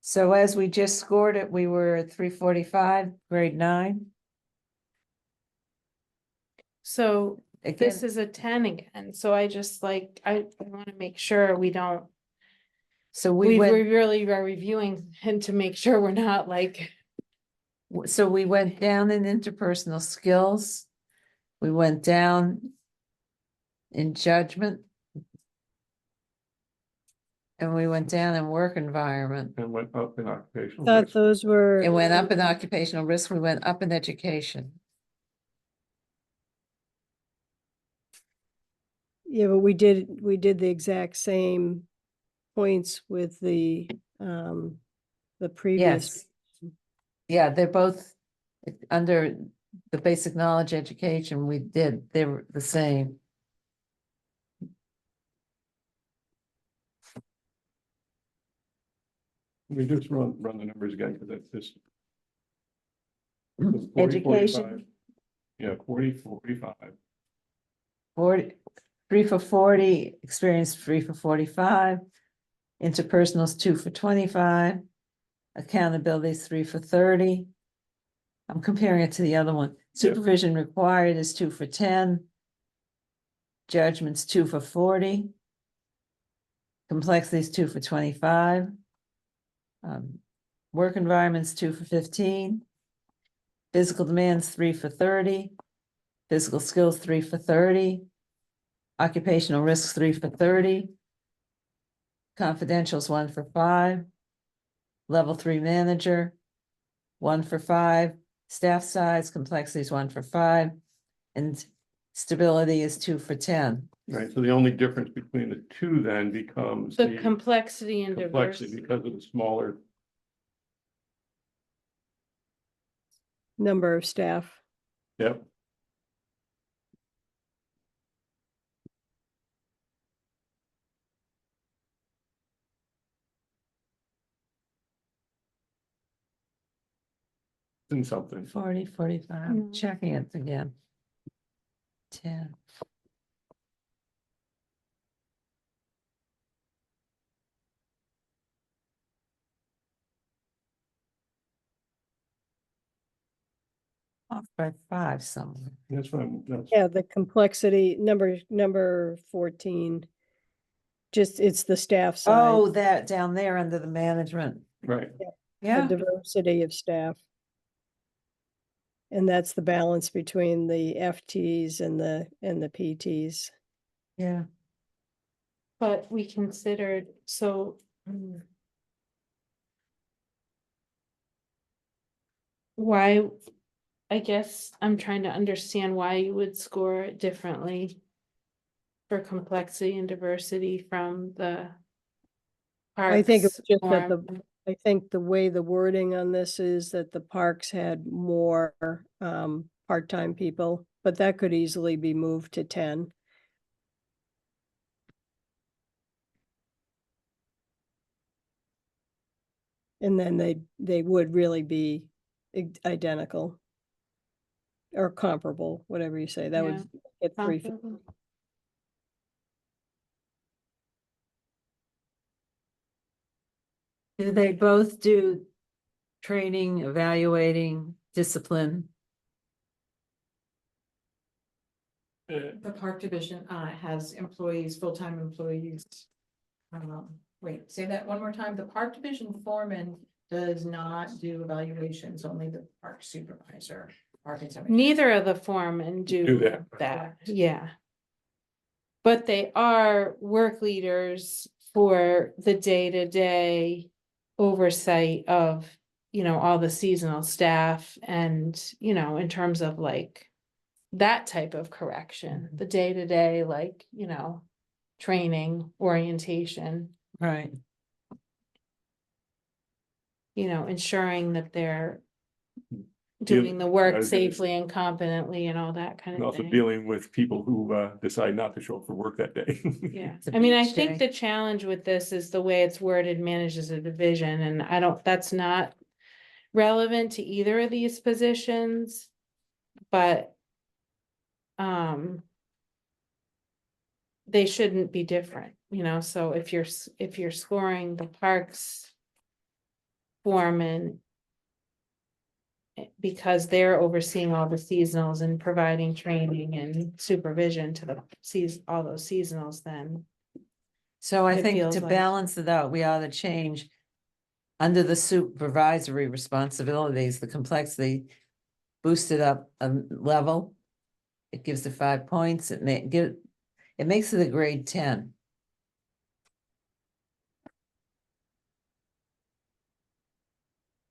So as we just scored it, we were at 345, grade 9. So Again, this is a 10 again, so I just like, I want to make sure we don't, so we really are reviewing and to make sure we're not like, so we went down in interpersonal skills. We went down in judgment. And we went down in work environment. And went up in occupational. Thought risk. those were. It went up in occupational risk, we went up in education. Yeah, but we did the exact same points with the previous. Yes. Yeah, they're both under the basic knowledge education they were the same. We just run the numbers again, because that's this. Education. Yeah, 40, 45. 40, 3 for 40, experience 3 for 45. Interpersonals 2 for 25. Accountability is 3 for 30. I'm comparing it to the other one. Supervision required is 2 for 10. Judgments 2 for 40. Complexity is 2 for 25. Work environments 2 for 15. Physical demands 3 for 30. Physical skills 3 for 30. Occupational risks 3 for 30. Confidentials 1 for 5. Level 3 manager 1 for 5. Staff size complexity is 1 for 5. And stability is 2 for 10. Right, so the only difference between the two then becomes the complexity and complexity diversity. because of the smaller. Number of staff. Yep. And something. 40, 45, I'm Mhm. checking it again. 10. Off by 5 somewhere. That's what that's. Yeah, the complexity, number 14. Just, it's the staff size. Oh, that down there under the management. Right, The Yeah, diversity of staff. And that's the balance between the FTs and the PTs. yeah. But we considered, so. Why, I guess I'm trying to understand why you would score it differently. For complexity and diversity from the. I think it's parks just that form. I think the way the wording on this is that the parks had more part-time people, but that could easily be moved to 10. And then they would really be identical. Or comparable, whatever you say, that would get 3. Comparable. Do they both do training, evaluating, discipline? The park division has employees, full-time employees. Wait, say that one more time. The park division foreman does not do evaluations, only the park supervisor. Neither of the foremen Do do that. that, yeah. But they are work leaders for the day-to-day oversight of, all the seasonal staff and, in terms of like. That type of correction, the day-to-day, like, training, orientation, Right. ensuring that they're. doing the work Okay. safely and competently and all that kind And of also thing. dealing with people who decide not to show up for work that day. Yeah, It's a I mean, I beach think day. the challenge with this is the way it's worded manages a division, and I don't, that's not relevant to either of these positions, but they shouldn't be different, you know, so if you're scoring the parks foreman because they're overseeing all the seasonals and providing training and supervision to all those seasonals, then So I It think feels to like- balance it out, we ought to change under the supervisory responsibilities, the complexity boosted up a level. It gives it 5 points. It makes it a grade 10.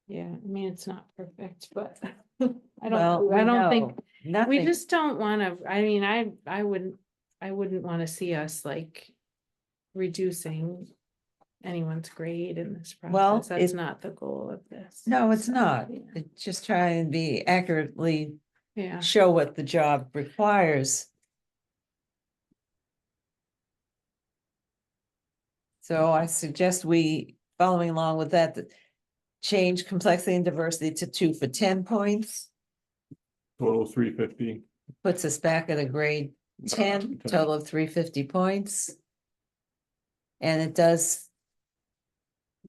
yeah, I mean, it's not perfect, but I Well, don't think, we nothing. just don't wanna, I mean, I wouldn't wanna see us like reducing anyone's grade in this Well, process. That's it- not the goal of this. No, it's So, not. yeah. It's just try and be accurately Yeah, show what the job requires. So I suggest we, following along with that, change complexity and diversity to 2 for 10 points. Total 350. Puts us back at a grade 10, total of 350 points. And it does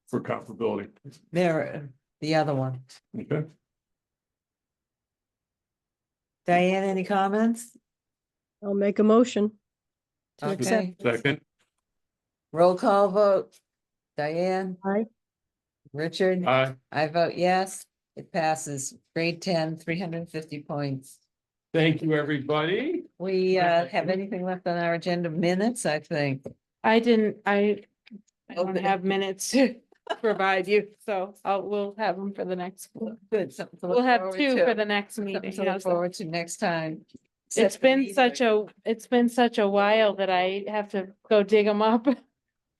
For comparability. mirror the other one. Okay, Diane, any comments? I'll make a motion. To accept. Okay, second, roll call vote. Diane? Aye. Richard? aye. I vote yes. It passes grade 10, 350 points. Thank you, everybody. We have anything left on our agenda? Minutes, I think. I don't Okay. have minutes to provide you, so we'll have them for the next, Good. Something to look we'll have forward 2 to. for the next Something meeting. to look how's that? forward to next time. It's been such a while that I have to go dig them up.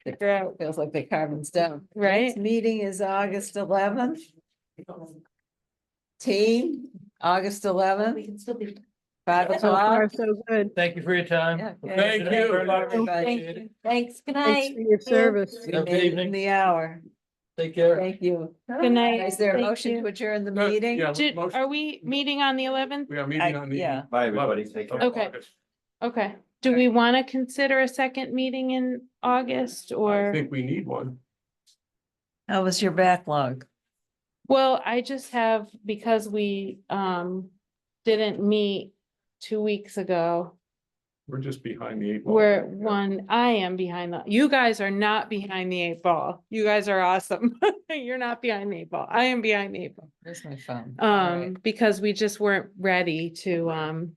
Figure out, Feels like they carved in stone. Right? Next meeting is August 11th. Team, August 11th. 5 So far, o'clock. so good. Thank you for your time. Yeah, okay. Thank you. Everybody. Thank you. Thanks, good Thanks night. for your service. We Have a good made it in evening. the hour. Take care. Thank you. good night. Is there a Thank motion you. to adjourn the Uh, meeting? yeah, motion- Are we meeting on the 11th? We are meeting on the. Yeah. Bye, everybody. Take care. Okay. Okay, do we want to consider a second meeting in August I or? think we need one. How was your backlog? Well, I just have, because we didn't meet 2 weeks ago, We're just behind the 8 ball. I am behind you guys are not behind the 8 ball. You guys are awesome. You're not behind the 8 ball. I am behind the 8 ball. Where's my phone? All right. Because we just weren't ready to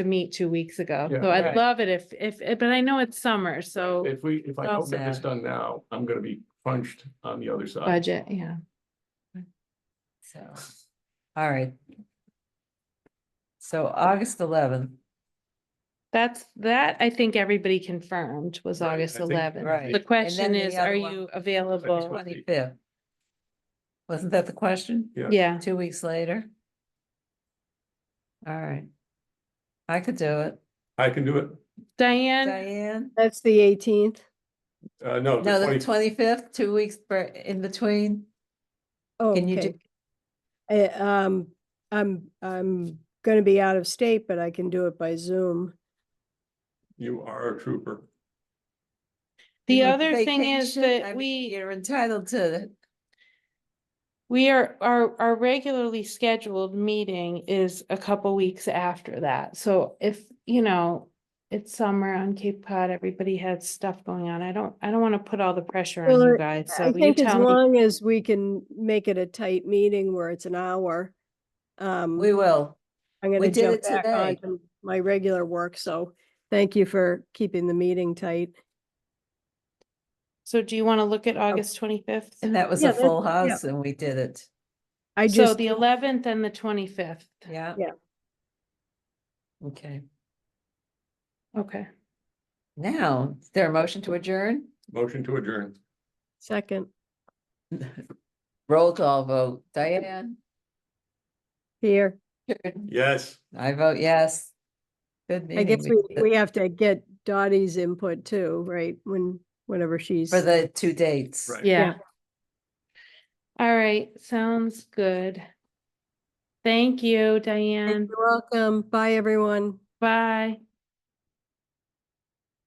meet 2 weeks ago. Yeah. So I'd Right. love it if, but I know it's summer, so If I Well don't get this said. done now, I'm gonna be punched on the other side. budget, yeah. So, all right. So August 11th, That I think everybody confirmed was Right, August I think- 11th. right. The question the is, other are one- you available? 25th. Wasn't that the question? Yeah, 2 weeks later? All right. I could do it. I can do it. Diane, Diane? That's the 18th. No, No, the the 20, 25th, 2 weeks in between. Oh, Can you okay. I'm gonna be out of state, but I can do it by Zoom. you are a trooper. the You know, other thing is vacation, I that mean, You're entitled to, we are, our regularly scheduled meeting is a couple weeks after that. So if, it's summer on Cape Cod, everybody has stuff going on. I don't want to put all the pressure on Well, you guys, so I you think as tell me. long as we can make it a tight meeting where it's an hour. we will. I'm we gonna did jump it back today. onto my regular work, so thank you for keeping the meeting tight. So do you want to look at August 25th? And that was Yeah, a full that's- yeah. house and we did it. I So just, the 11th and the 25th. Yeah. Yeah. Okay. Okay. Now, is there a motion to adjourn? Motion to adjourn. second, Roll call vote. Diane? Here. Yes. I vote yes. Good I guess meeting we have to get Dottie's input too, right? Whenever she's. for the 2 dates. Right. Yeah. All right, sounds good. Thank you, Diane. You're welcome. Bye, everyone. Bye.